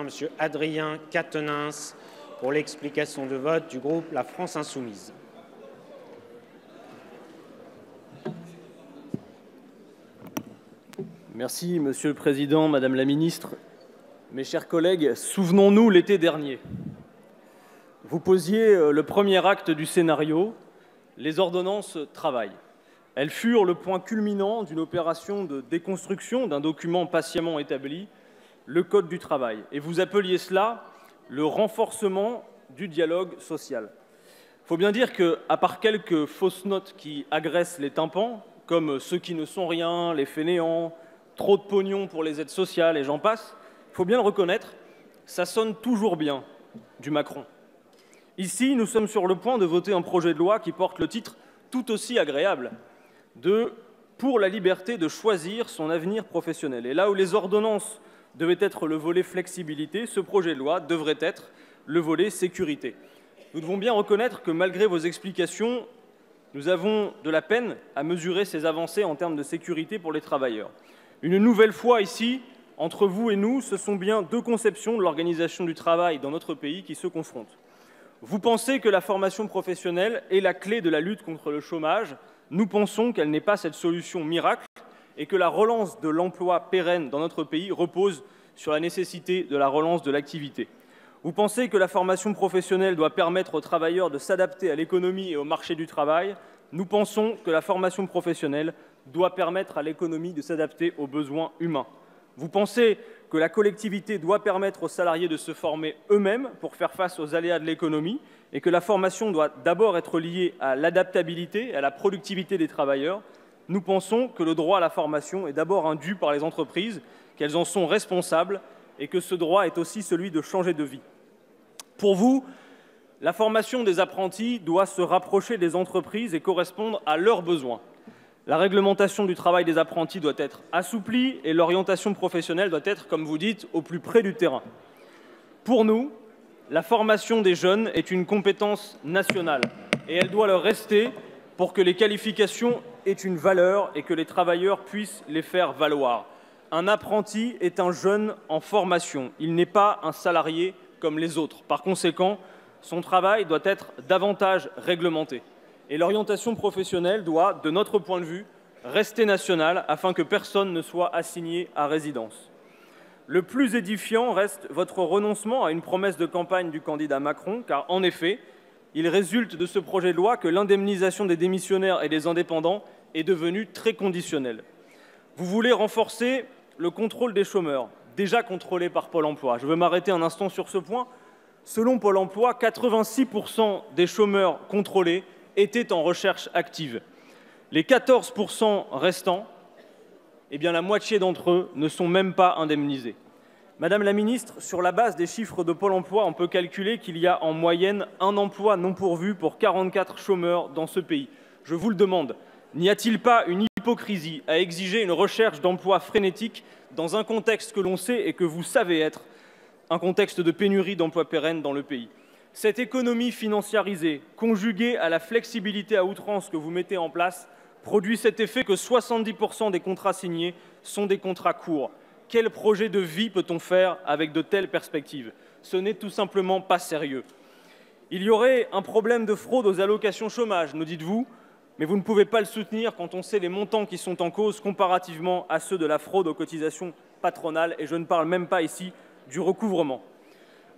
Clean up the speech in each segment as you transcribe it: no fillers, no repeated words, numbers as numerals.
M. Adrien Quatennens pour l'explication de vote du groupe La France Insoumise. Merci, Monsieur le Président, Madame la Ministre. Mes chers collègues, souvenons-nous l'été dernier. Vous posiez le premier acte du scénario, les ordonnances travail. Elles furent le point culminant d'une opération de déconstruction d'un document patiemment établi, le Code du travail. Et vous appeliez cela le renforcement du dialogue social. Il faut bien dire qu'à part quelques fausses notes qui agressent les tympans, comme ceux qui ne sont rien, les fainéants, trop de pognon pour les aides sociales et j'en passe, il faut bien le reconnaître, ça sonne toujours bien du Macron. Ici, nous sommes sur le point de voter un projet de loi qui porte le titre tout aussi agréable de « Pour la liberté de choisir son avenir professionnel ». Et là où les ordonnances devaient être le volet flexibilité, ce projet de loi devrait être le volet sécurité. Nous devons bien reconnaître que malgré vos explications, nous avons de la peine à mesurer ces avancées en termes de sécurité pour les travailleurs. Une nouvelle fois ici, entre vous et nous, ce sont bien deux conceptions de l'organisation du travail dans notre pays qui se confrontent. Vous pensez que la formation professionnelle est la clé de la lutte contre le chômage. Nous pensons qu'elle n'est pas cette solution miracle et que la relance de l'emploi pérenne dans notre pays repose sur la nécessité de la relance de l'activité. Vous pensez que la formation professionnelle doit permettre aux travailleurs de s'adapter à l'économie et au marché du travail. Nous pensons que la formation professionnelle doit permettre à l'économie de s'adapter aux besoins humains. Vous pensez que la collectivité doit permettre aux salariés de se former eux-mêmes pour faire face aux aléas de l'économie et que la formation doit d'abord être liée à l'adaptabilité et à la productivité des travailleurs. Nous pensons que le droit à la formation est d'abord un dû par les entreprises, qu'elles en sont responsables et que ce droit est aussi celui de changer de vie. Pour vous, la formation des apprentis doit se rapprocher des entreprises et correspondre à leurs besoins. La réglementation du travail des apprentis doit être assouplie et l'orientation professionnelle doit être, comme vous dites, au plus près du terrain. Pour nous, la formation des jeunes est une compétence nationale et elle doit le rester pour que les qualifications aient une valeur et que les travailleurs puissent les faire valoir. Un apprenti est un jeune en formation, il n'est pas un salarié comme les autres. Par conséquent, son travail doit être davantage réglementé. Et l'orientation professionnelle doit, de notre point de vue, rester nationale afin que personne ne soit assigné à résidence. Le plus édifiant reste votre renoncement à une promesse de campagne du candidat Macron, car en effet, il résulte de ce projet de loi que l'indemnisation des démissionnaires et des indépendants est devenue très conditionnelle. Vous voulez renforcer le contrôle des chômeurs, déjà contrôlés par Pôle emploi. Je veux m'arrêter un instant sur ce point. Selon Pôle emploi, 86% des chômeurs contrôlés étaient en recherche active. Les 14% restants, la moitié d'entre eux ne sont même pas indemnisés. Madame la ministre, sur la base des chiffres de Pôle emploi, on peut calculer qu'il y a en moyenne un emploi non pourvu pour 44 chômeurs dans ce pays. Je vous le demande, n'y a-t-il pas une hypocrisie à exiger une recherche d'emploi frénétique dans un contexte que l'on sait et que vous savez être un contexte de pénurie d'emplois pérennes dans le pays ? Cette économie financiarisée, conjuguée à la flexibilité à outrance que vous mettez en place, produit cet effet que 70% des contrats signés sont des contrats courts. Quel projet de vie peut-on faire avec de telles perspectives? Ce n'est tout simplement pas sérieux. Il y aurait un problème de fraude aux allocations chômage, nous dites-vous, mais vous ne pouvez pas le soutenir quand on sait les montants qui sont en cause comparativement à ceux de la fraude aux cotisations patronales, et je ne parle même pas ici du recouvrement.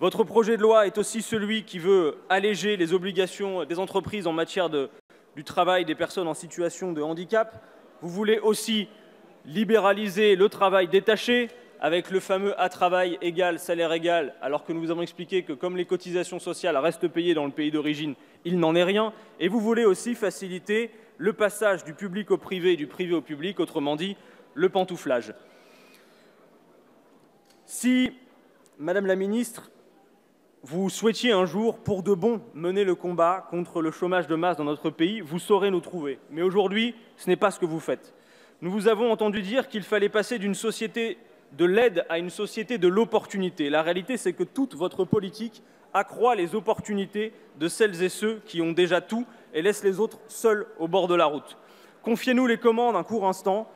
Votre projet de loi est aussi celui qui veut alléger les obligations des entreprises en matière du travail des personnes en situation de handicap. Vous voulez aussi libéraliser le travail détaché avec le fameux « à travail égal, salaire égal », alors que nous vous avons expliqué que comme les cotisations sociales restent payées dans le pays d'origine, il n'en est rien. Et vous voulez aussi faciliter le passage du public au privé et du privé au public, autrement dit le pantouflage. Si, Madame la Ministre, vous souhaitiez un jour, pour de bon, mener le combat contre le chômage de masse dans notre pays, vous saurez nous trouver. Mais aujourd'hui, ce n'est pas ce que vous faites. Nous vous avons entendu dire qu'il fallait passer d'une société de l'aide à une société de l'opportunité. La réalité, c'est que toute votre politique accroît les opportunités de celles et ceux qui ont déjà tout et laisse les autres seuls au bord de la route. Confiez-nous les commandes un court instant,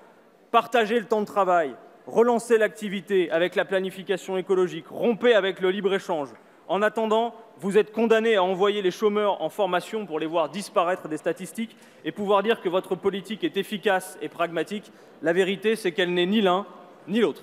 partagez le temps de travail, relancez l'activité avec la planification écologique, rompez avec le libre-échange. En attendant, vous êtes condamnés à envoyer les chômeurs en formation pour les voir disparaître des statistiques et pouvoir dire que votre politique est efficace et pragmatique. La vérité, c'est qu'elle n'est ni l'un ni l'autre.